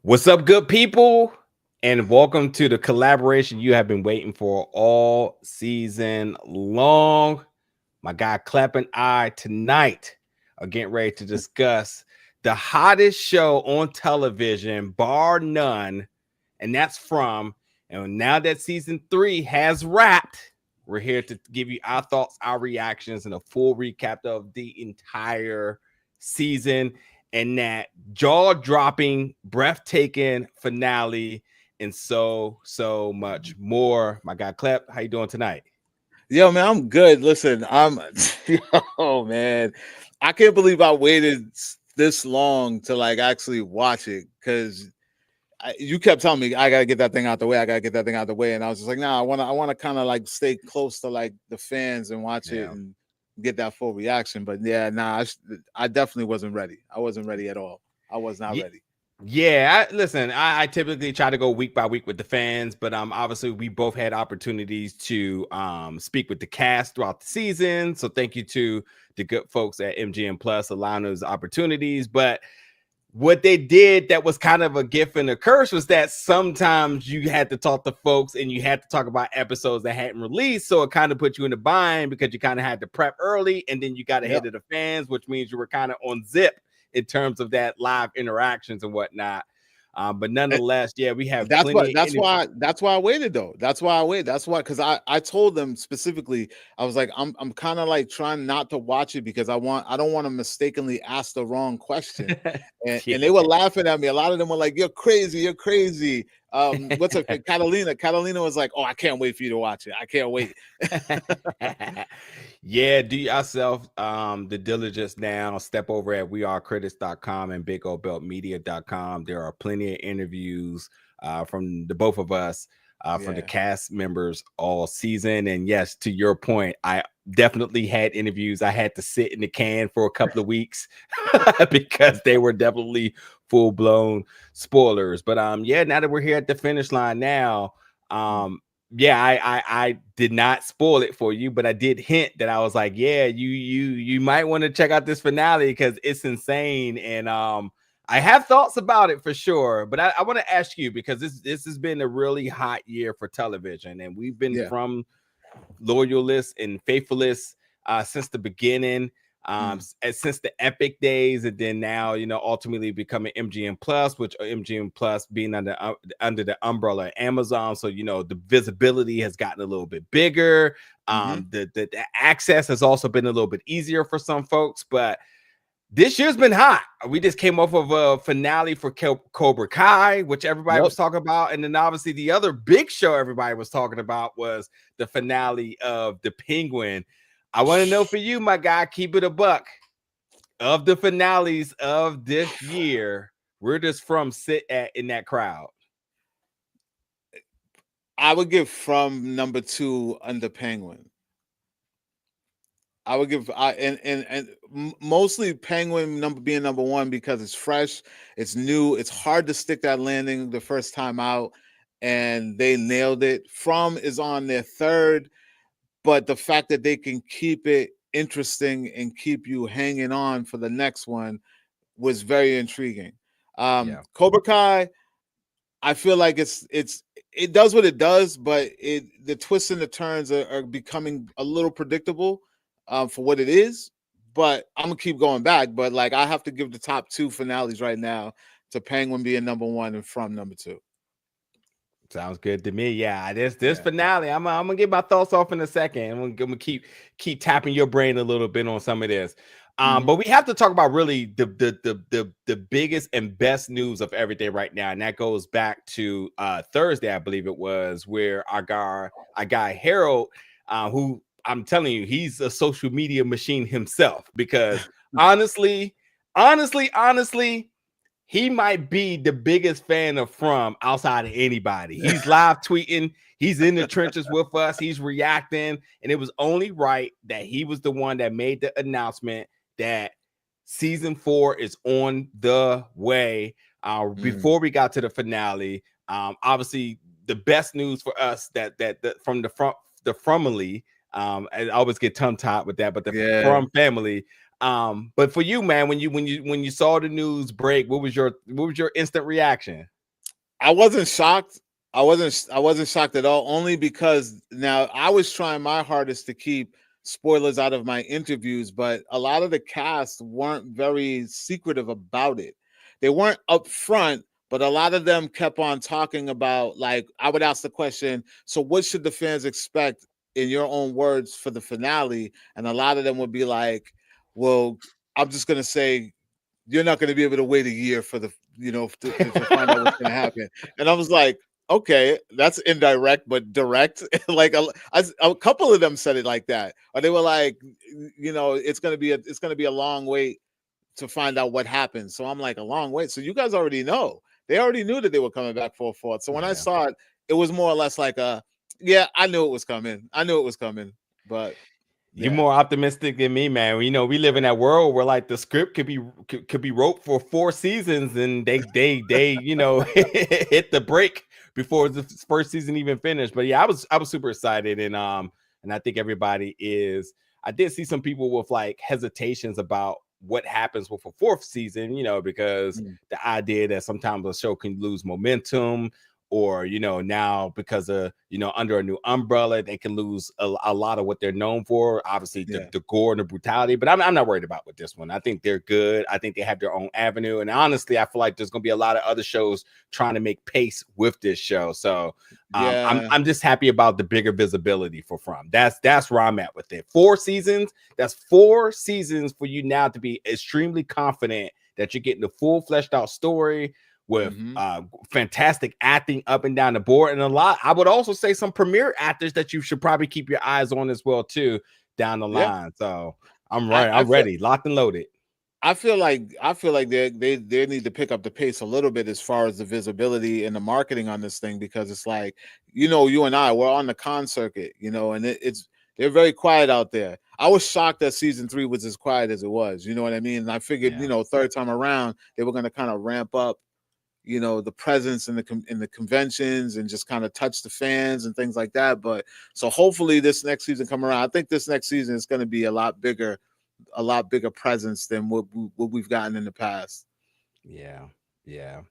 What's up, good people? And welcome to the collaboration you have been waiting for all season long. My guy Clep and I tonight are getting ready to discuss the hottest show on television, bar none, and that's From. And now that season 3 has wrapped, we're here to give you our thoughts, our reactions, and a full recap of the entire season and that jaw-dropping, breathtaking finale, and so much more. My guy Clep, how you doing tonight? Yo, man, I'm good. Listen, yo, man, I can't believe I waited this long to like actually watch it because you kept telling me I gotta get that thing out the way. I gotta get that thing out the way, and I was just like, nah, I want to kind of like stay close to like the fans and watch it Yeah. and get that full reaction. But yeah, nah, I definitely wasn't ready. I wasn't ready at all. I was not Yeah, ready. yeah. I typically try to go week by week with the fans, but obviously we both had opportunities to speak with the cast throughout the season. So thank you to the good folks at MGM Plus allowing those opportunities. But what they did that was kind of a gift and a curse was that sometimes you had to talk to folks and you had to talk about episodes that hadn't released. So it kind of put you in a bind because you kind of had to prep early and then you got Yep. ahead of the fans, which means you were kind of on zip in terms of that live interactions and whatnot. But nonetheless, yeah, we have That's why plenty of that's why that's why I waited though. That's why I waited. That's why because I told them specifically, I was like, I'm kind of like trying not to watch it because I don't want to mistakenly ask the wrong question. And they were yeah. laughing at me. A lot of them were like, you're crazy, you're crazy. What's her Catalina? Catalina was like, oh, I can't wait for you to watch it. I can't wait. Yeah, do yourself the diligence now. Step over at wearecritics.com and bigoldbeltmedia.com. There are plenty of interviews from the both of us, from the Yeah. cast members all season. And yes, to your point, I definitely had interviews. I had to sit in the can for a couple of weeks because they were definitely full-blown spoilers. But yeah, now that we're here at the finish line now, Mm. yeah, I did not spoil it for you, but I did hint that I was like, yeah, you might want to check out this finale because it's insane. And I have thoughts about it for sure. But I want to ask you because this has been a really hot year for television, and we've been Yeah. from loyalists and faithfulists since the beginning, Mm. since the Epic days, and then now ultimately becoming MGM Plus, which MGM Plus being under the umbrella of Amazon. So the visibility has gotten a little bit bigger. Hmm. The access has also been a little bit easier for some folks, but this year's been hot. We just came off of a finale for Cobra Kai, which everybody Yep. was talking about. And then obviously the other big show everybody was talking about was the finale of The Penguin. I want to know for you, my guy, keep it a buck. Of the finales of this year, where does From sit at in that crowd? I would give From number two under Penguin. I would give mostly Penguin number being number one because it's fresh, it's new, it's hard to stick that landing the first time out, and they nailed it. From is on their third, but the fact that they can keep it interesting and keep you hanging on for the next one was very intriguing. Yeah. Cobra Kai, I feel like it does what it does, but the twists and the turns are becoming a little predictable for what it is. But I'm gonna keep going back. But like I have to give the top two finales right now to Penguin being number one and From number two. Sounds good to me. Yeah, this Yeah. finale. I'm gonna get my thoughts off in a second. I'm gonna keep tapping your brain a little bit on some of this. Hmm. But we have to talk about really the biggest and best news of every day right now, and that goes back to Thursday, I believe it was, where our guy Harold, who I'm telling you, he's a social media machine himself. Because honestly, honestly, he might be the biggest fan of From outside of anybody. He's live tweeting, he's in the trenches with us, he's reacting, and it was only right that he was the one that made the announcement that season 4 is on the way. Mm. Before we got to the finale, obviously the best news for us that from the Fromily, I always get tongue tied with that, but the Yeah. From family, But for you, man, when you saw the news break, what was your instant reaction? I wasn't shocked. I wasn't shocked at all, only because now I was trying my hardest to keep spoilers out of my interviews, but a lot of the cast weren't very secretive about it. They weren't upfront, but a lot of them kept on talking about, like, I would ask the question, so what should the fans expect in your own words for the finale? And a lot of them would be like, well, I'm just gonna say you're not going to be able to wait a year for the to find out what's going to happen. And I was like, okay, that's indirect but direct. Like a couple of them said it like that, or they were like, it's going to be a long wait to find out what happens. So I'm like, a long wait. So you guys already know. They already knew that they were coming back for a fourth. So when I saw it, it was more or less like yeah, I knew it was coming. But you're more optimistic than me, man. We live in that world where like the script could be wrote for 4 seasons, and they hit the break before the first season even finished. But yeah, I was super excited, and I think everybody is. I did see some people with like hesitations about what happens with a 4th season, because the idea that sometimes a show can lose momentum, or now because of under a new umbrella, they can lose a lot of what they're known for. Obviously, the gore and the brutality. But I'm not worried about with this one. I think they're good. I think they have their own avenue. And honestly, I feel like there's going to be a lot of other shows trying to make pace with this show. So I'm just happy about the bigger visibility for From. That's where I'm at with it. 4 seasons. That's 4 seasons for you now to be extremely confident that you're getting the full fleshed out story with fantastic acting up and down the board, and I would also say some premier actors that you should probably keep your eyes on as well too down the line. So I'm ready, locked and loaded. I feel like they need to pick up the pace a little bit as far as the visibility and the marketing on this thing, because it's like, you and I, we're on the con circuit, and they're very quiet out there. I was shocked that season 3 was as quiet as it was. You know what I mean? And I figured, third time around, they were going to kind of ramp up the presence in the conventions and just kind of touch the fans and things like that. But so hopefully this next season come around. I think this next season is going to be a lot bigger presence than what we've gotten in the past. Yeah.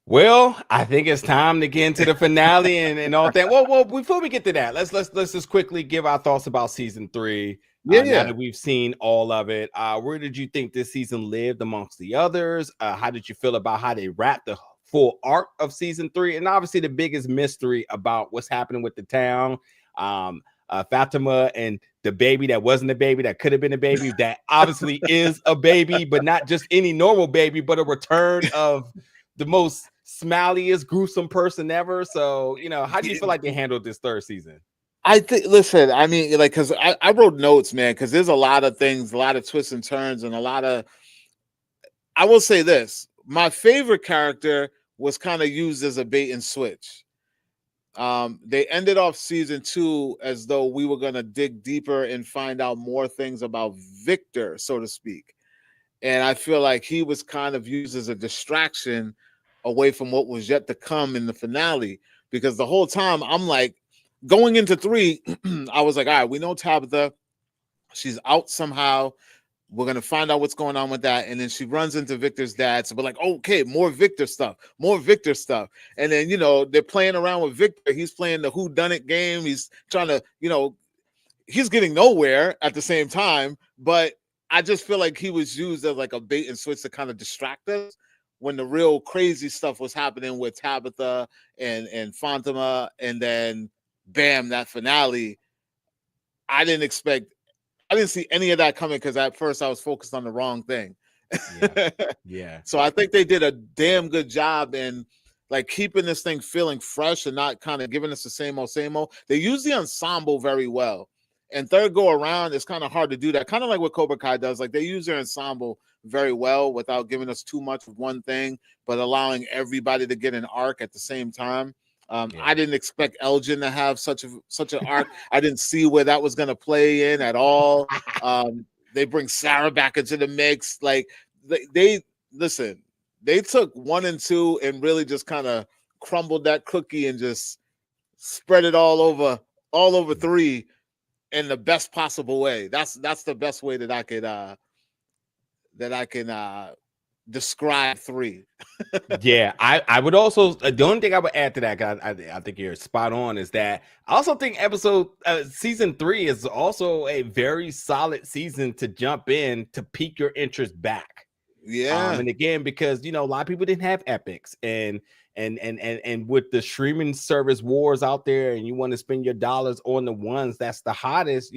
Well, I think it's time to get into the finale and all that. Well, before we get to that, let's just quickly give our thoughts about season 3. Now that we've seen all of it, where did you think this season lived amongst the others? How did you feel about how they wrapped the full arc of season 3? And obviously the biggest mystery about what's happening with the town, Fatima and the baby that wasn't a baby, that could have been a baby, that obviously is a baby, but not just any normal baby, but a return of the most smiliest, gruesome person ever. So, how do you feel like they handled this 3rd season? I think, listen, I mean, like, because I wrote notes, man, because there's a lot of things, a lot of twists and turns, and I will say this. My favorite character was kind of used as a bait and switch. They ended off season 2 as though we were going to dig deeper and find out more things about Victor, so to speak. And I feel like he was kind of used as a distraction away from what was yet to come in the finale, because the whole time I'm like, going into 3, I was like, all right, we know Tabitha. She's out somehow. We're going to find out what's going on with that. And then she runs into Victor's dad. So we're like, okay, more Victor stuff. And then, they're playing around with Victor. He's playing the whodunit game. He's trying to, he's getting nowhere at the same time. But I just feel like he was used as like a bait and switch to kind of distract us when the real crazy stuff was happening with Tabitha and Fatima. And then bam, that finale. I didn't see any of that coming, because at first I was focused on the wrong thing. Yeah. So I think they did a damn good job in like keeping this thing feeling fresh and not kind of giving us the same old. They use the ensemble very well. And 3rd go around, it's kind of hard to do that. Kind of like what Cobra Kai does. Like, they use their ensemble very well without giving us too much of one thing, but allowing everybody to get an arc at the same time. I didn't expect Elgin to have such an arc. I didn't see where that was going to play in at all. They bring Sarah back into the mix. Like, they took 1 and 2 and really just kind of crumbled that cookie and just spread it all over 3. in the best possible way. That's the best way that I can describe 3. Yeah, I would also the only thing I would add to that, 'cause I think you're spot on, is that I also think season 3 is also a very solid season to jump in to pique your interest back. Yeah. And again, because a lot of people didn't have epics, and with the streaming service wars out there, and you want to spend your dollars on the ones that's the hottest,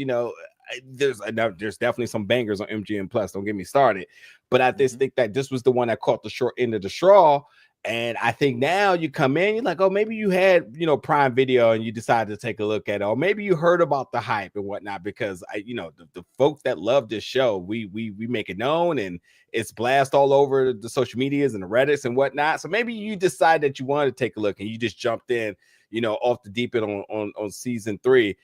there's definitely some bangers on MGM Plus. Don't get me started, but I just think that this was the one that caught the short end of the straw. And I think now you come in, you're like, oh, maybe you had, Prime Video and you decided to take a look at it, or maybe you heard about the hype and whatnot, because the folks that love this show, we make it known, and it's blast all over the social medias and the Reddits and whatnot. So maybe you decide that you wanted to take a look and you just jumped in, off the deep end on season 3.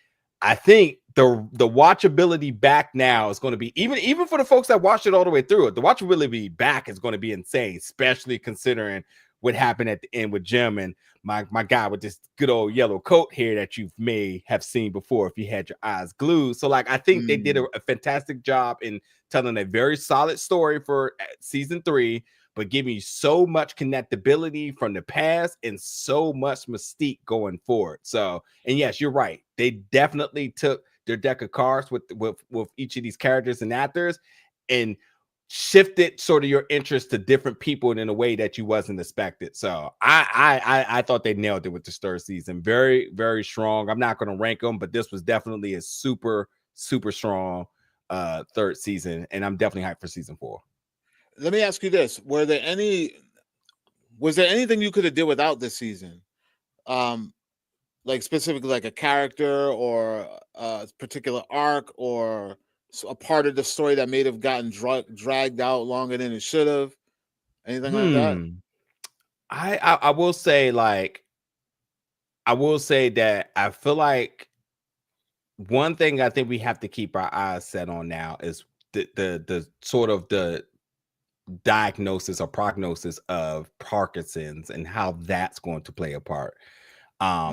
I think the watchability back now is going to be, even for the folks that watched it all the way through, the watchability back is going to be insane, especially considering what happened at the end with Jim and my guy with this good old yellow coat here that you may have seen before if you had your eyes glued. So I think they did a fantastic job in telling a very solid story for season 3, but giving you so much connectability from the past and so much mystique going forward. So, and yes, you're right. They definitely took their deck of cards with each of these characters and actors and shifted sort of your interest to different people in a way that you wasn't expected. So I thought they nailed it with this 3rd season. Very, very strong. I'm not going to rank them, but this was definitely a super, super strong 3rd season. And I'm definitely hyped for season 4. Let me ask you this: was there anything you could have did without this season? Like specifically like a character or a particular arc or a part of the story that may have gotten dragged out longer than it should have? Anything like that? I will say, that I feel like one thing I think we have to keep our eyes set on now is the sort of the diagnosis or prognosis of Parkinson's and how that's going to play a part. Yeah,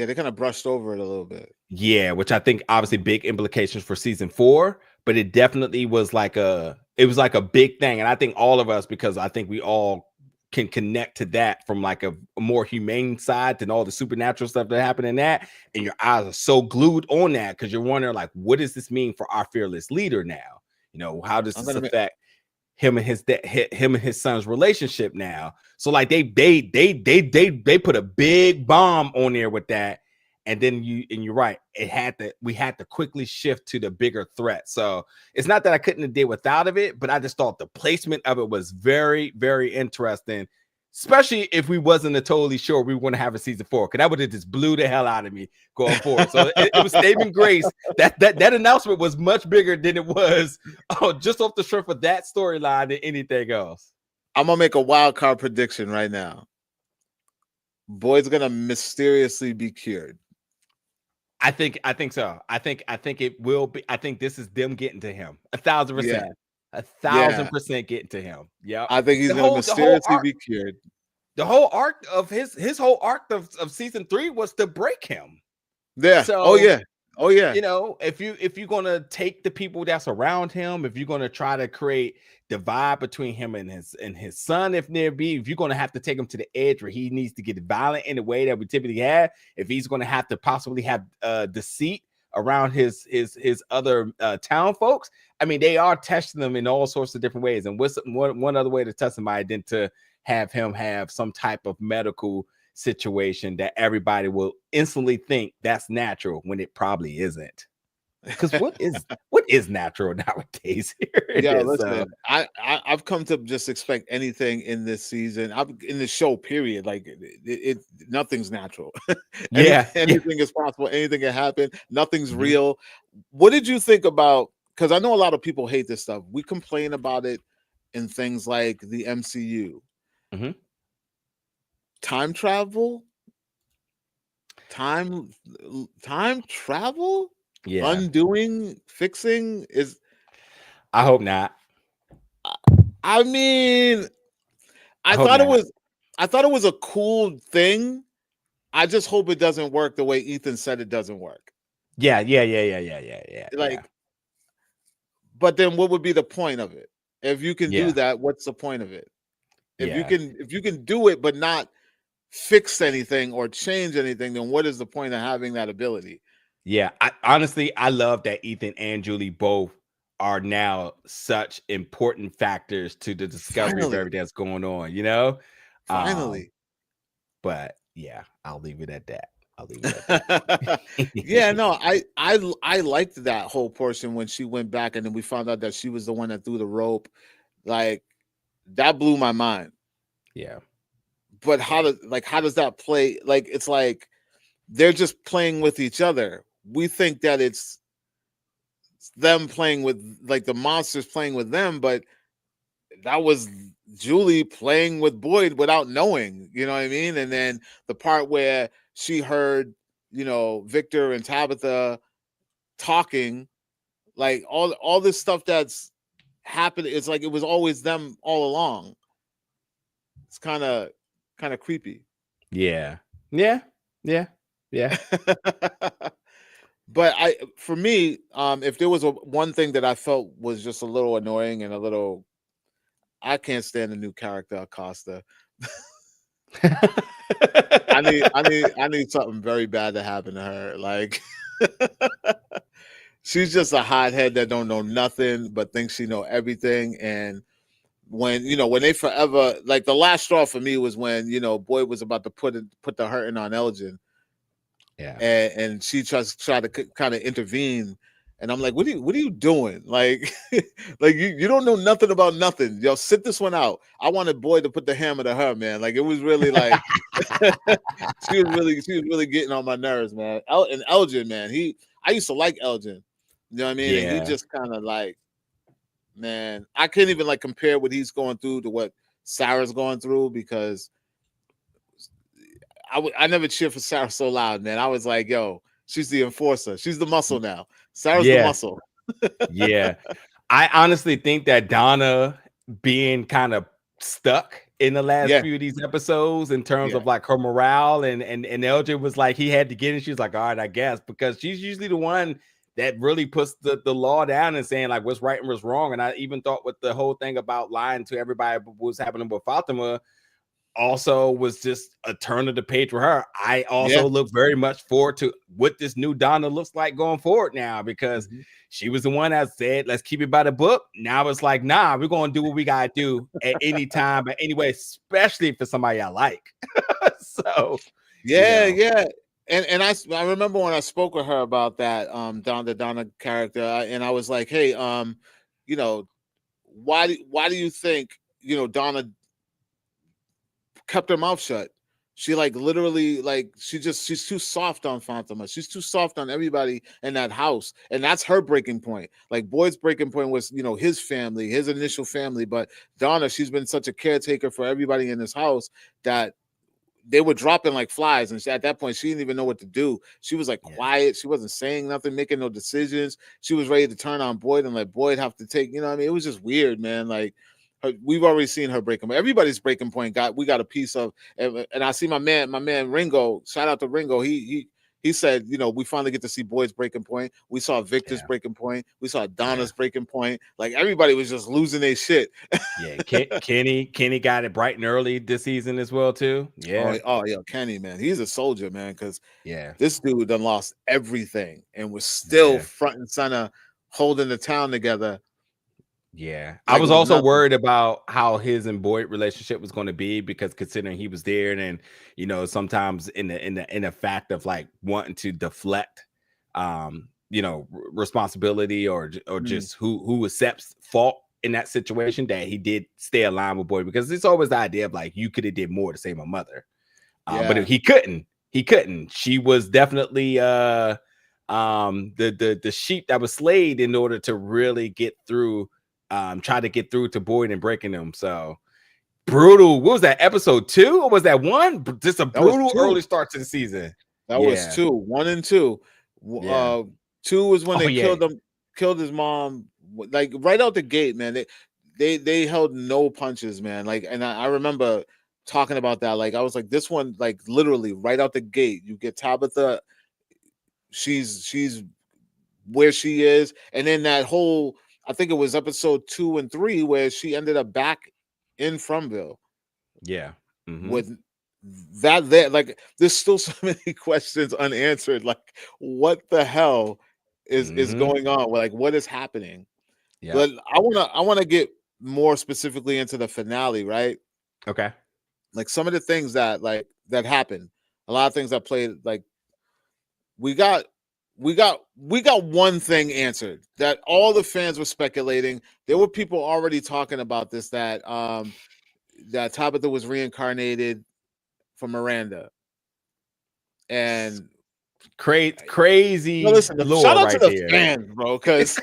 they kind of brushed over it a little bit. Yeah, which I think obviously big implications for season 4, but it definitely was like a big thing. And I think all of us, because I think we all can connect to that from like a more humane side than all the supernatural stuff that happened in that. And your eyes are so glued on that because you're wondering, like, what does this mean for our fearless leader now? How does this affect him and his son's relationship now? So like they put a big bomb on there with that, and then you're right, we had to quickly shift to the bigger threat. So it's not that I couldn't have did without of it, but I just thought the placement of it was very, very interesting, especially if we wasn't totally sure we were going to have a season 4, because that would have just blew the hell out of me going forward. So it was saving grace. That announcement was much bigger than it was just off the strength of that storyline than anything else. I'm gonna make a wild card prediction right now. Boyd's gonna mysteriously be cured. I think so. I think it will be. I think this is them getting to him 1,000%. Yeah. 1,000% getting to him. Yeah, I think he's gonna mysteriously be cured. The whole arc of his whole arc of season 3 was to break him. Yeah. So, oh yeah. If you're gonna take the people that's around him, if you're gonna try to create divide between him and his son, if you're gonna have to take him to the edge where he needs to get violent in the way that we typically have, if he's gonna have to possibly have deceit around his other town folks, I mean, they are testing them in all sorts of different ways. And what's one other way to test somebody than to have him have some type of medical situation that everybody will instantly think that's natural when it probably isn't. Because what is natural nowadays? Yeah, listen, I've come to just expect anything in this season. In the show, period. Like it nothing's natural. Anything is possible. Anything can happen. Nothing's real. What did you think about? Because I know a lot of people hate this stuff. We complain about it in things like the MCU. Time travel. Time travel. Yeah. Undoing, fixing is. I hope not. I mean, I thought it was a cool thing. I just hope it doesn't work the way Ethan said it doesn't work. Yeah. Like, but then what would be the point of it? If you can do Yeah. that, what's the point of it? Yeah. If you can do it but not fix anything or change anything, then what is the point of having that ability? Yeah. I honestly, I love that Ethan and Julie both are now such important factors to the discovery of Finally, everything that's going on, you know? Um, finally. but yeah, I'll leave it at that. I'll leave it at that. Yeah, no, I liked that whole portion when she went back and then we found out that she was the one that threw the rope. Like, that blew my mind. Yeah. But Yeah. how does that play? Like, it's like they're just playing with each other. We think that it's them playing with, like, the monsters playing with them, but that was Julie playing with Boyd without knowing, you know what I mean? And then the part where she heard, Victor and Tabitha talking, like all this stuff that's happened, it's like it was always them all along. It's kind of creepy. Yeah. Yeah. Yeah. Yeah. But for me, if there was one thing that I felt was just a little annoying and a little, I can't stand the new character Acosta. I need something very bad to happen to her. Like, she's just a hothead that don't know nothing but thinks she know everything. And when they forever, like, the last straw for me was when Boyd was about to put the hurting on Elgin, Yeah. and she tried to kind of intervene. And I'm like, what are you doing? Like, like you don't know nothing about nothing. Yo, sit this one out. I wanted Boyd to put the hammer to her, man. Like, it was really like, she was really getting on my nerves, man. And Elgin, man, I used to like Elgin. You know what I mean? And he Yeah. just kind of like, man, I can't even like compare what he's going through to what Sarah's going through, because I never cheered for Sarah so loud, man. I was like, yo, she's the enforcer. She's the muscle now. Sarah's the Yeah. muscle. Yeah. I honestly think that Donna being kind of stuck in the last Yeah, few of these episodes in terms yeah, of like her morale, and Elgin was like he had to get in. She's like, all right, I guess, because she's usually the one that really puts the law down and saying like what's right and what's wrong. And I even thought with the whole thing about lying to everybody what was happening with Fatima also was just a turn of the page for her. I yeah. also look very much forward to what this new Donna looks like going forward now, because Mhm. she was the one that said, let's keep it by the book. Now it's like, nah, we're going to do what we got to do at any time, but anyway, especially for somebody I like. So, Yeah, yeah. And I remember when I spoke with her about that, the Donna character, and I was like, hey, you know, why do you think Donna kept her mouth shut? She, like, literally, like, she's too soft on Fatima. She's too soft on everybody in that house. And that's her breaking point. Like, Boyd's breaking point was, his family, his initial family. But Donna, she's been such a caretaker for everybody in this house that they were dropping like flies. And at that point, she didn't even know what to do. She was like yeah, quiet. She wasn't saying nothing, making no decisions. She was ready to turn on Boyd and let Boyd have to take, what I mean? It was just weird, man. Like, we've already seen her breaking point. Everybody's breaking point we got a piece of. And I see my man Ringo. Shout out to Ringo. He said, we finally get to see Boyd's breaking point. We saw Victor's yeah, breaking point. We saw yeah. Donna's breaking point. Like, everybody was just losing their shit. Yeah, Kenny got it bright and early this season as well too. Yeah, Oh yeah, Kenny, man, he's a soldier, man. Because yeah, this dude done lost everything and was still yeah. front and center, holding the town together Yeah. I like it was was also nothing. worried about how his and Boyd relationship was going to be, because considering he was there, and then, sometimes in the fact of like wanting to deflect responsibility, or Mm, just who accepts fault in that situation, that he did stay aligned with Boyd, because it's always the idea of like you could have did more to save my mother. But if yeah, he couldn't. She was definitely the sheep that was slayed in order to really get through, try to get through to Boyd and breaking them. So brutal. What was that, episode 2 or was that 1? Just a that was brutal two. early start to the season. That was Yeah, two. 1 and 2. yeah. 2 was when Oh they yeah, killed his mom. Like, right out the gate, man. They held no punches, man. Like, and I remember talking about that. Like, I was like, this one, like, literally right out the gate, you get Tabitha. she's where she is, and then that whole, I think it was episode 2 and 3 where she ended up back in Fromville. Yeah. Mm-hmm. With that there, like there's still so many questions unanswered. Like, what the hell is going on? Like, what is happening? Yeah. But I wanna get more specifically into the finale, right? Okay. Like some of the things that happened, a lot of things that played, like we got one thing answered that all the fans were speculating. There were people already talking about this, that that Tabitha was reincarnated from Miranda. And crazy. No, listen, shout out to the fans, bro, because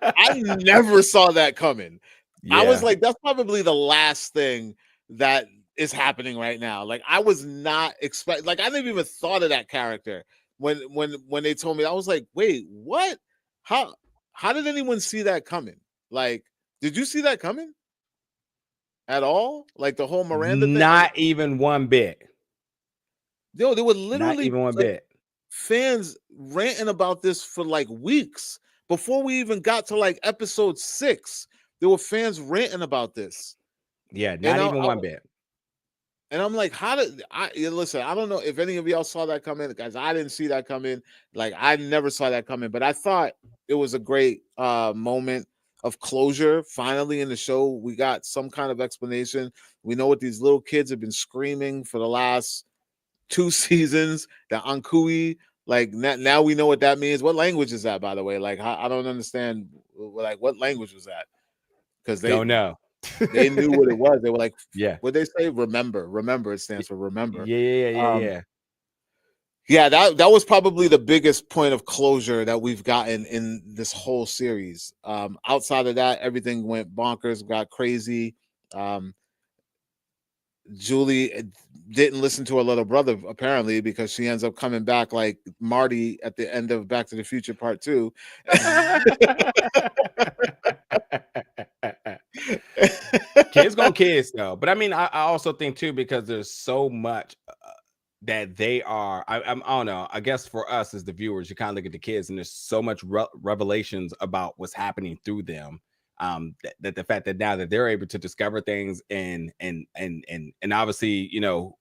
I never saw that coming. Yeah. I was like, that's probably the last thing that is happening right now. Like, I was not expecting, like, I didn't even thought of that character when they told me. I was like, wait, what? How did anyone see that coming? Like, did you see that coming at all? Like the whole Miranda thing? Not even one bit. Yo, there were literally not even one bit. Fans ranting about this for like weeks before we even got to like episode 6. There were fans ranting about this. Yeah, not even one bit. And I'm like, how did listen? I don't know if any of y'all saw that coming, guys. I didn't see that coming. Like, I never saw that coming, but I thought it was a great moment of closure. Finally, in the show, we got some kind of explanation. We know what these little kids have been screaming for the last 2 seasons. The Ankui, like now we know what that means. What language is that, by the way? Like, I don't understand. Like, what language was that? Because they don't know. They knew what it was. They were like, yeah. What they say? Remember. It stands for remember. Yeah. Yeah, that was probably the biggest point of closure that we've gotten in this whole series. Outside of that, everything went bonkers, got crazy. Julie didn't listen to her little brother, apparently, because she ends up coming back like Marty at the end of Back to the Future Part 2. Kids gonna kids though, but I mean, I also think too, because there's so much that they are. I don't know. I guess for us as the viewers, you kind of look at the kids, and there's so much revelations about what's happening through them. That the fact that now that they're able to discover things and obviously, you know,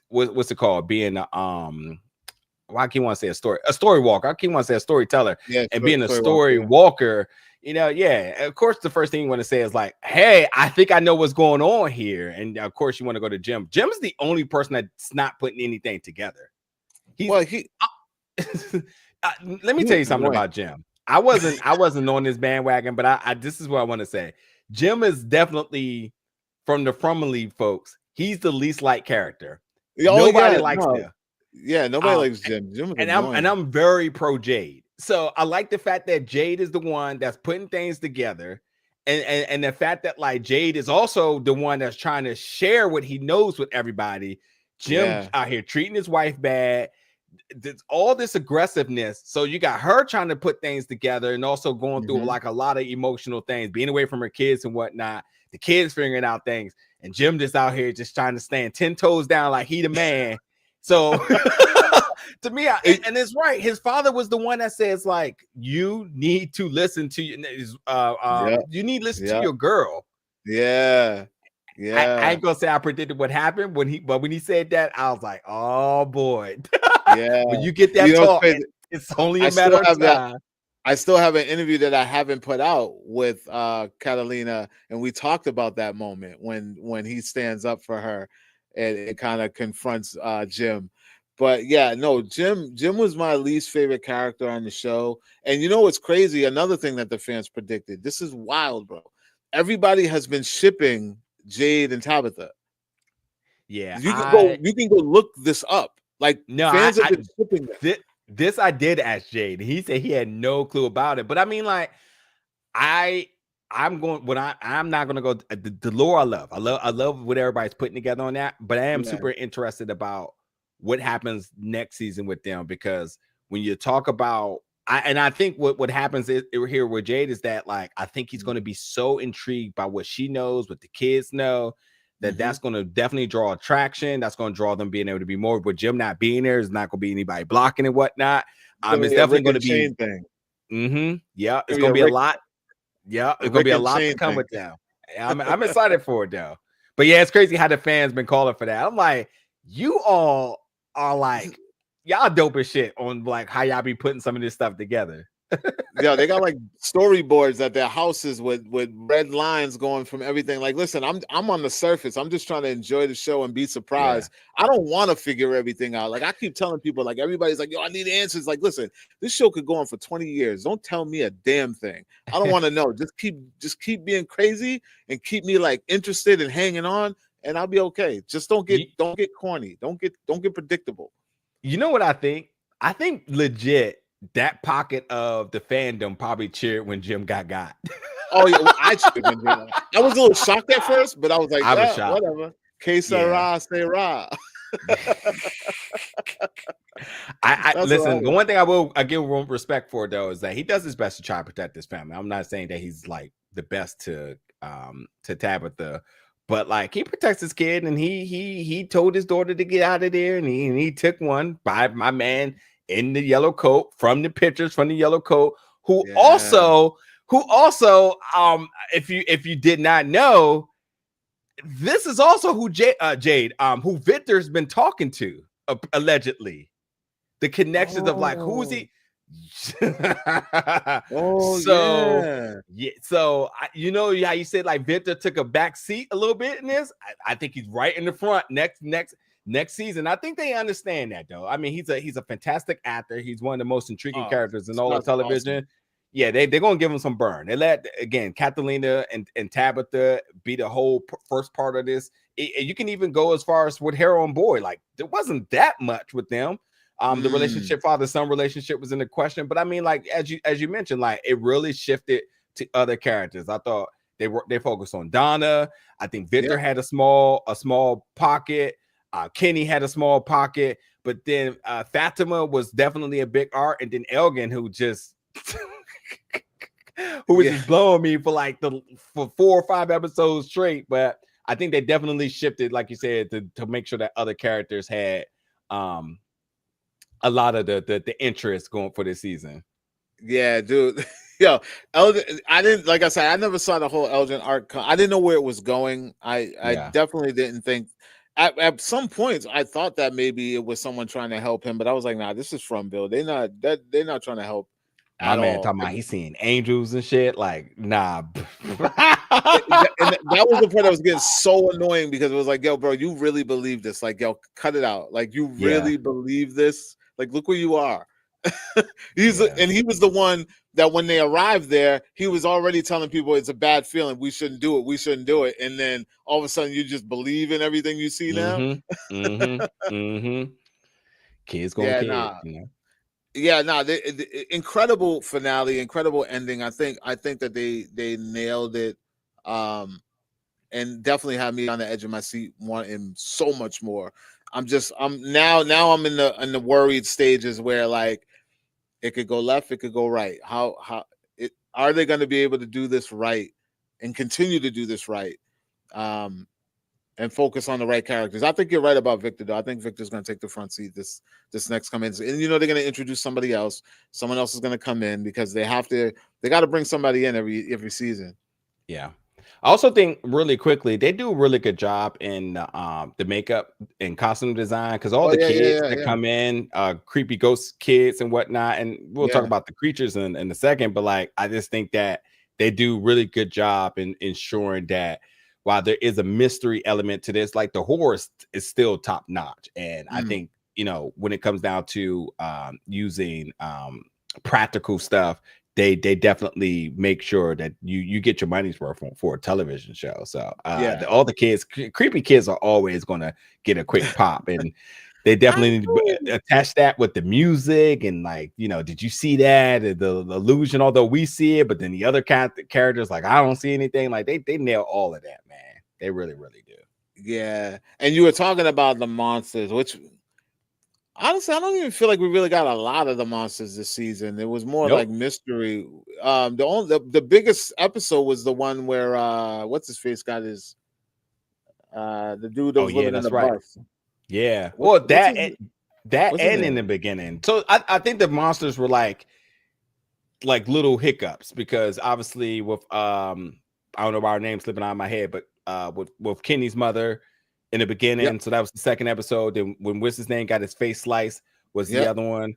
what's it called, being well, I keep want to say a story walker. I keep want to say a storyteller, and being a story walker. You know, yeah, of course, the first thing you want to say is like, hey, I think I know what's going on here. And of course, you want to go to Jim. Jim is the only person that's not putting anything together. Let me tell you something about Jim. I wasn't on this bandwagon, but I this is what I want to say. Jim is definitely, from the Fromville folks, he's the least liked character. Nobody likes him. Yeah, nobody likes Jim. Jim is I'm very pro Jade. So I like the fact that Jade is the one that's putting things together, and the fact that like Jade is also the one that's trying to share what he knows with everybody. Jim out here treating his wife bad. There's all this aggressiveness. So you got her trying to put things together and also going through like a lot of emotional things, being away from her kids and whatnot. The kids figuring out things, and Jim just out here just trying to stand 10 toes down like he the man. So to me, and it's right. His father was the one that says, like, you need to listen to you need to listen to your girl. Yeah. I ain't gonna say I predicted what happened when he said that, I was like, oh boy. Yeah. When you get that talk, it's only a matter of time. I still have an interview that I haven't put out with Catalina, and we talked about that moment when he stands up for her and it kind of confronts Jim. But yeah, no, Jim was my least favorite character on the show. And you know what's crazy? Another thing that the fans predicted. This is wild, bro. Everybody has been shipping Jade and Tabitha. Yeah, you can go look this up. Like, no, fans have been shipping this. I did ask Jade. He said he had no clue about it. But I mean, like, I'm not going to go the lore. I love what everybody's putting together on that, but I am super interested about what happens next season with them, because when you talk about, I think what happens here with Jade is that, like, I think he's going to be so intrigued by what she knows, what the kids know, that's going to definitely draw attraction. That's going to draw them being able to be more. With Jim not being there, there's not going to be anybody blocking and whatnot. It's definitely going to be. Thing. Yeah, it's going to be a lot. Yeah, it's going to be a lot to come with them. I'm excited for it though. But yeah, it's crazy how the fans been calling for that. I'm like, you all are like, y'all dope as shit on like how y'all be putting some of this stuff together. Yeah, they got like storyboards at their houses with red lines going from everything. Like, listen, I'm on the surface. I'm just trying to enjoy the show and be surprised. Yeah. I don't want to figure everything out. Like, I keep telling people, like, everybody's like, yo, I need answers. Like, listen, this show could go on for 20 years. Don't tell me a damn thing. I don't want to know. Just keep being crazy and keep me like interested and hanging on, and I'll be okay. Just don't get corny. Don't get predictable. You know what I think? I think legit that pocket of the fandom probably cheered when Jim got. Oh yeah, well, I cheered when Jim. I was a little shocked at first, but I was like, whatever. Que sera, sera. I listen. The one thing I give respect for though is that he does his best to try to protect his family. I'm not saying that he's like the best to Tabitha, but like he protects his kid, and he told his daughter to get out of there, and he took one by my man in the yellow coat from the pictures from the yellow coat, who also if you did not know, this is also who Jade who Victor's been talking to allegedly. The connections of like who's he. So you know how you said like Victor took a back seat a little bit in this. I think he's right in the front next season. I think they understand that though. I mean, he's a fantastic actor. He's one of the most intriguing characters in all of television. Awesome. Yeah, they're gonna give him some burn. They let again Catalina and Tabitha be the whole first part of this. You can even go as far as with Harold and Boyd. Like there wasn't that much with them. The relationship, father-son relationship was in the question, but I mean, like as you mentioned, like it really shifted to other characters. I thought they focused on Donna. I think Victor had a small pocket. Kenny had a small pocket, but then Fatima was definitely a big art, and then Elgin, who just was just blowing me for 4 or 5 episodes straight. But I think they definitely shifted, like you said, to make sure that other characters had a lot of the interest going for this season. Yeah, dude. Yo, Elgin, I didn't, like I said, I never saw the whole Elgin arc. I didn't know where it was going. I definitely didn't think. At some points, I thought that maybe it was someone trying to help him, but I was like, nah, this is from Bill. They're not trying to help. My man talking about he's seeing angels and shit. Like, nah. And that was the part that was getting so annoying because it was like, yo, bro, you really believe this? Like, yo, cut it out. Like, you really believe this? Like, look where you are. And he was the one that when they arrived there, he was already telling people it's a bad feeling. We shouldn't do it. And then all of a sudden you just believe in everything you see now. Kids going kids. You know? Yeah, the incredible finale, incredible ending. I think that they nailed it. And definitely had me on the edge of my seat wanting so much more. I'm now I'm in the worried stages where like it could go left, it could go right. Are they going to be able to do this right and continue to do this right? And focus on the right characters. I think you're right about Victor, though. I think Victor's going to take the front seat this next come in. And you know they're going to introduce somebody else. Someone else is going to come in because they got to bring somebody in every season. Yeah. I also think really quickly they do a really good job in the makeup and costume design because all the kids that come in, creepy ghost kids and whatnot, and we'll talk about the creatures in a second. But like, I just think that they do really good job in ensuring that while there is a mystery element to this, like the horror is still top notch. And I think when it comes down to using practical stuff, they definitely make sure that you get your money's worth for a television show. So all the kids, creepy kids, are always going to get a quick pop, and they definitely need to attach that with the music and like, did you see that the illusion? Although we see it, but then the other characters, like I don't see anything. Like they nail all of that, man. They really, really do. Yeah, and you were talking about the monsters, which honestly, I don't even feel like we really got a lot of the monsters this season. It was more like mystery. The biggest episode was the one where what's his face got his The dude that Oh was yeah, living in the that's right. bus. Yeah. What's, Well, what's his, that what's his and in the name? beginning. So I think the monsters were like little hiccups because obviously with I don't know why her name's slipping out of my head, but with Kenny's mother in the Yep. beginning. So that was the second episode. Then when what's his name got his face sliced was the Yep. other one.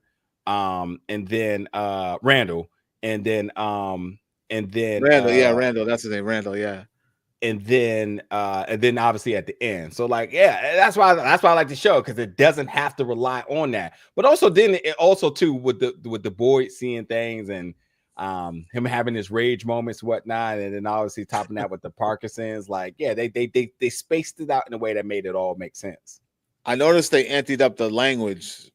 And then Randall, and then Randall. Yeah, Randall. That's his name. Randall. Yeah. and then obviously at the end. So like, yeah, that's why I like the show, because it doesn't have to rely on that. But also then it also too with the boy seeing things and him having his rage moments, whatnot, and then obviously topping that with the Parkinson's. Like, yeah, they spaced it out in a way that made it all make sense. I noticed they anteed up the language.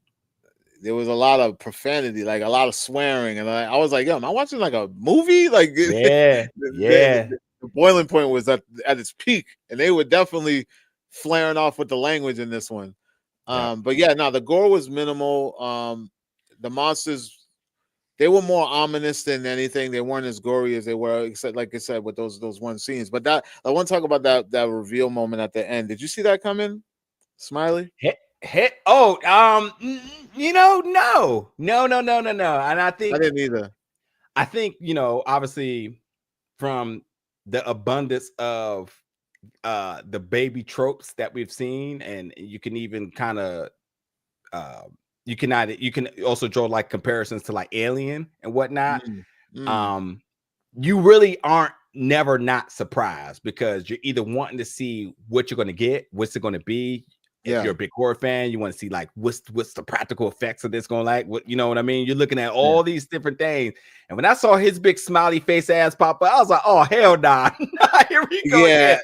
There was a lot of profanity, like a lot of swearing, and I was like, "Yo, am I watching like a movie?" Like, Yeah, yeah, the boiling point was at its peak, and they were definitely flaring off with the language in this one. yeah. But yeah, no, the gore was minimal. The monsters, they were more ominous than anything. They weren't as gory as they were, except like I said, with those one scenes. But that I want to talk about that reveal moment at the end. Did you see that coming, Smiley? Hit. Oh, no. And I didn't either. I think, obviously from the abundance of the baby tropes that we've seen, and you can even kind of you can also draw like comparisons to like Alien and whatnot. You really aren't never not surprised, because you're either wanting to see what you're going to get, what's it going to be. If you're a big horror fan, you want to see like what's the practical effects of this going, like, what, you know what I mean? You're looking at all these different things. And when I saw his big smiley face ass pop up, I was like, oh hell nah. Here we go. Yeah,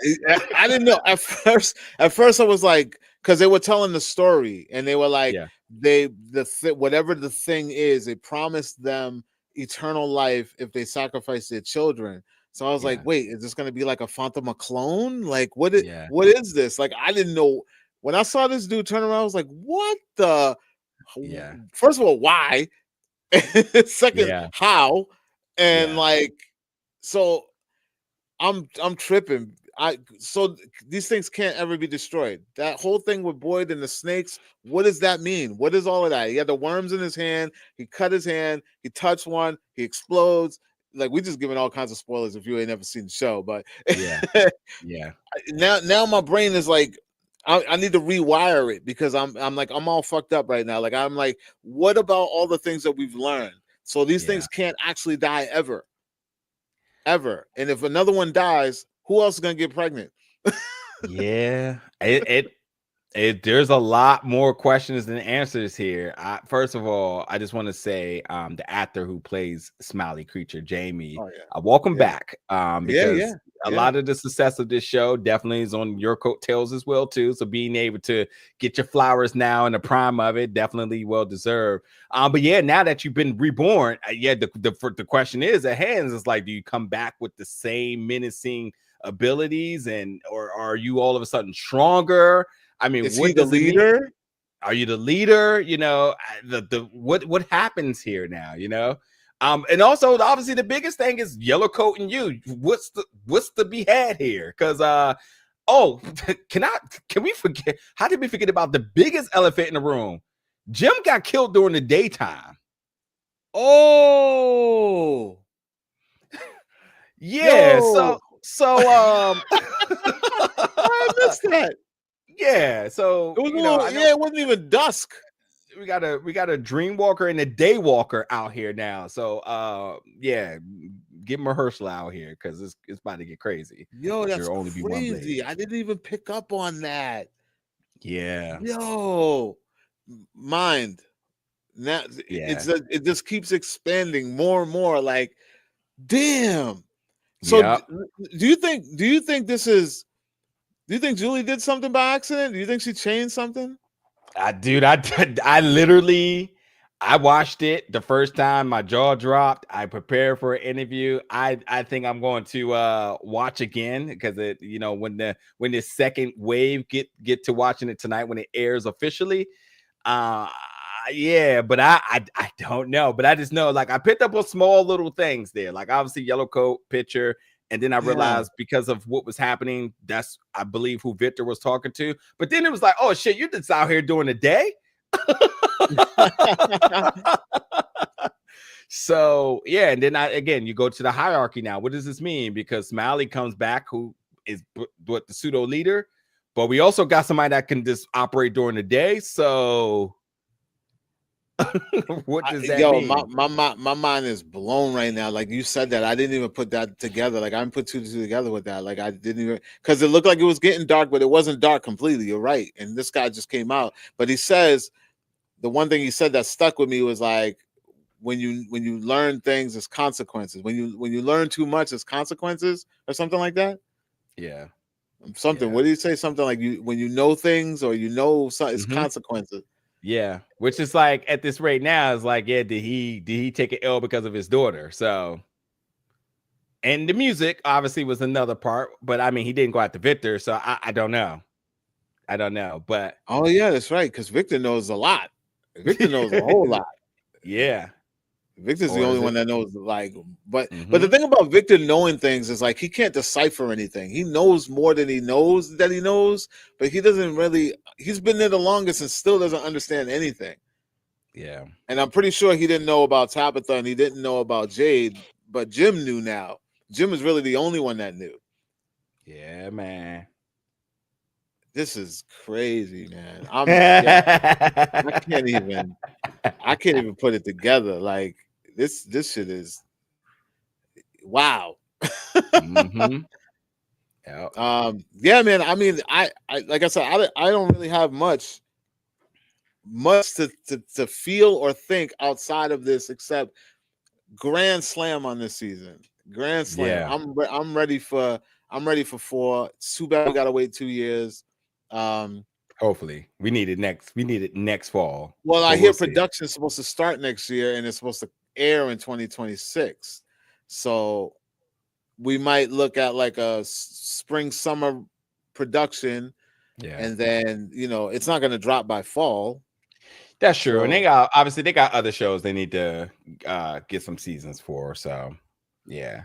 I didn't know at first. At first, I was like, because they were telling the story, and they were like, whatever the thing is, they promised them eternal life if they sacrifice their children. So I was like, wait, is this going to be like a Phantom clone? Like, what is this? Like, I didn't know. When I saw this dude turn around, I was like, what the? Yeah. First of all, why? Second, how? And like, so I'm tripping. So these things can't ever be destroyed. That whole thing with Boyd and the snakes, what does that mean? What is all of that? He had the worms in his hand, he cut his hand, he touched one, he explodes. Like, we just giving all kinds of spoilers if you ain't never seen the show. But now my brain is like, I need to rewire it, because I'm like, I'm all fucked up right now. Like, I'm like, what about all the things that we've learned? So these things can't actually die ever. And if another one dies, who else is gonna get pregnant? There's a lot more questions than answers here. First of all, I just want to say the actor who plays Smiley Creature, Jamie, welcome back. Because a lot of the success of this show definitely is on your coattails as well too. So being able to get your flowers now in the prime of it, definitely well deserved. But yeah, now that you've been reborn, the question is at hand is like, do you come back with the same menacing abilities, or are you all of a sudden stronger? I mean, is he the leader? Are you the leader? You know, what happens here now? You know, and also obviously the biggest thing is Yellowcoat and you. What's the be had here? Because can we forget? How did we forget about the biggest elephant in the room? Jim got killed during the daytime. Oh, yeah. Yo. So I missed that. Yeah, so it was it wasn't even dusk. We got a dream walker and a day walker out here now. So get Mahershala out here, because it's about to get crazy. Yo, that's crazy. I didn't even pick up on that. Yeah. Yo, mind. Now it just keeps expanding more and more. Like, damn. So do you think this is? Do you think Julie did something by accident? Do you think she changed something? I literally, I watched it the first time, my jaw dropped. I prepared for an interview. I think I'm going to watch again, because when the second wave get to watching it tonight when it airs officially. But I don't know. But I just know, like, I picked up on small little things there, like obviously Yellowcoat picture. And then I realized because of what was happening, that's, I believe, who Victor was talking to. But then it was like, oh shit, you're just out here doing a day. So yeah, and then again, you go to the hierarchy now. What does this mean? Because Smiley comes back, who is what the pseudo leader, but we also got somebody that can just operate during the day. So what does that mean? My mind is blown right now. Like you said that, I didn't even put that together. Like I didn't put two together with that. Like I didn't even, because it looked like it was getting dark, but it wasn't dark completely. You're right. And this guy just came out, but he says the one thing he said that stuck with me was like, when you learn things, it's consequences. When you learn too much, it's consequences, or something like that. Yeah. Something. Yeah. What do you say? Something like when you know things, or it's consequences. Yeah, which is like at this rate now is like, yeah, did he take an L because of his daughter? So, and the music obviously was another part, but I mean, he didn't go out to Victor, so I don't know. But oh yeah, that's right, because Victor knows a lot. Victor knows a whole lot. Yeah. Victor's the only one that knows, like, but the thing about Victor knowing things is like he can't decipher anything. He knows more than he knows, but he doesn't really. He's been there the longest and still doesn't understand anything. Yeah, and I'm pretty sure he didn't know about Tabitha and he didn't know about Jade, but Jim knew now. Jim is really the only one that knew. Yeah, man. This is crazy, man. I can't even put it together. Like this shit is wow. Yeah, man. I mean, I like I said, I don't really have much to feel or think outside of this, except grand slam on this season. Grand slam. Yeah. I'm ready for 4. It's too bad we gotta wait 2 years. Hopefully we need it next fall. Well, I hear production is supposed to start next year and it's supposed to air in 2026. So we might look at like a spring summer production. Yeah, and then it's not going to drop by fall. That's true. So, and they got other shows they need to get some seasons for. So yeah.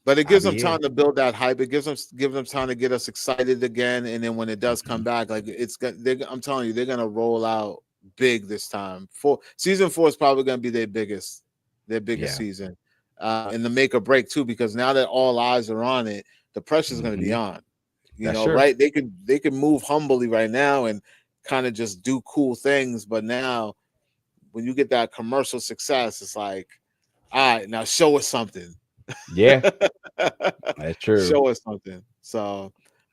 But it gives them time to build that hype. It gives them time to get us excited again. And then when it does come back, like I'm telling you, they're gonna roll out big this time. Season 4 is probably gonna be their biggest season, and the make or break too, because now that all eyes are on it, the pressure is gonna be on. Right? They can move humbly right now and kind of just do cool things, but now when you get that commercial success, it's like, all right, now show us something. Yeah, that's true. Show us something. So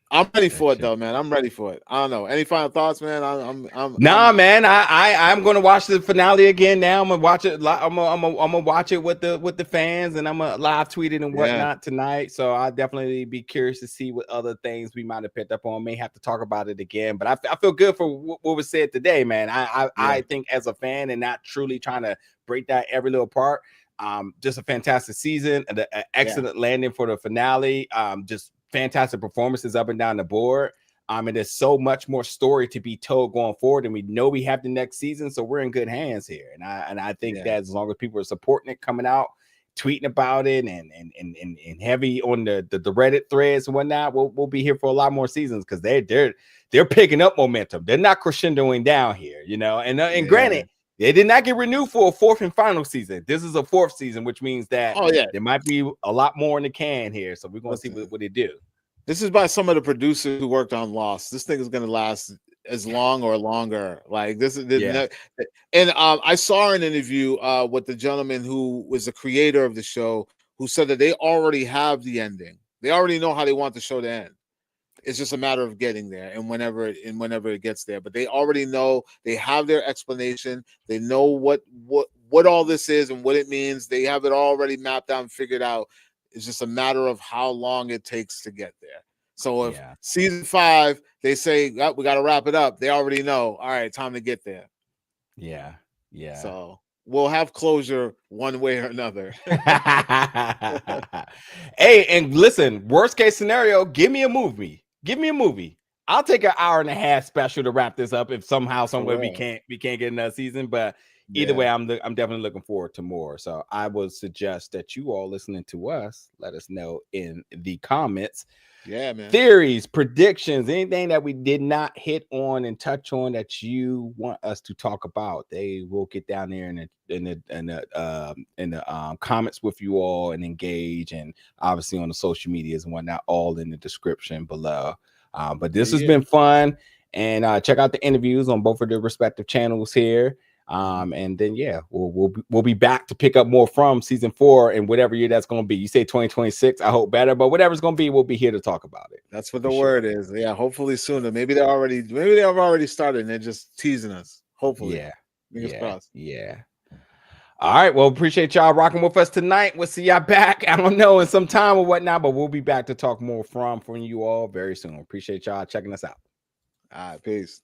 I'm ready for it, though, man. I'm ready for it. I don't know. Any final thoughts, man? Man. I'm gonna watch the finale again now. I'm gonna watch it. I'm gonna watch it with the fans, and I'm gonna live tweet it and whatnot tonight. So I'll definitely be curious to see what other things we might have picked up on. May have to talk about it again, but I feel good for what was said today, man. I think as a fan and not truly trying to break down every little part. Just a fantastic season, an excellent landing for the finale. Just fantastic performances up and down the board. And there's so much more story to be told going forward, and we know we have the next season, so we're in good hands here. And I think that as long as people are supporting it, coming out, tweeting about it, and heavy on the Reddit threads and whatnot, we'll be here for a lot more seasons, because they're picking up momentum. They're not crescendoing down here, And granted, they did not get renewed for a 4th and final season. This is a 4th season, which means that there might be a lot more in the can here. So we're going to see what they do. This is by some of the producers who worked on Lost. This thing is going to last as long or longer. Like this is, and I saw an interview with the gentleman who was the creator of the show, who said that they already have the ending. They already know how they want the show to end. It's just a matter of getting there and whenever it gets there. But they already know, they have their explanation. They know what all this is and what it means. They have it already mapped out and figured out. It's just a matter of how long it takes to get there. So if season 5, they say, oh, we got to wrap it up, they already know, all right, time to get there. Yeah. So we'll have closure one way or another. Hey, and listen, worst case scenario, give me a movie. I'll take an hour and a half special to wrap this up if somehow, some way we can't get another season. But either Yeah. way, I'm definitely looking forward to more. So I would suggest that you all listening to us, let us know in the comments. Yeah, man. Theories, predictions, anything that we did not hit on and touch on that you want us to talk about. They will get down there in the comments with you all and engage, and obviously on the social medias and whatnot, all in the description below. But this has been fun, and check out the interviews on both of the respective channels here. And then we'll be back to pick up more from season 4 and whatever year that's going to be. You say 2026, I hope better, but whatever's going to be, we'll be here to talk about it. That's what the word is. Yeah, hopefully sooner. Maybe they have already started and they're just teasing us. Hopefully. Fingers crossed. Yeah. All right. Well, appreciate y'all rocking with us tonight. We'll see y'all back, I don't know, in some time or whatnot, but we'll be back to talk more from you all very soon. Appreciate y'all checking us out. All right, peace.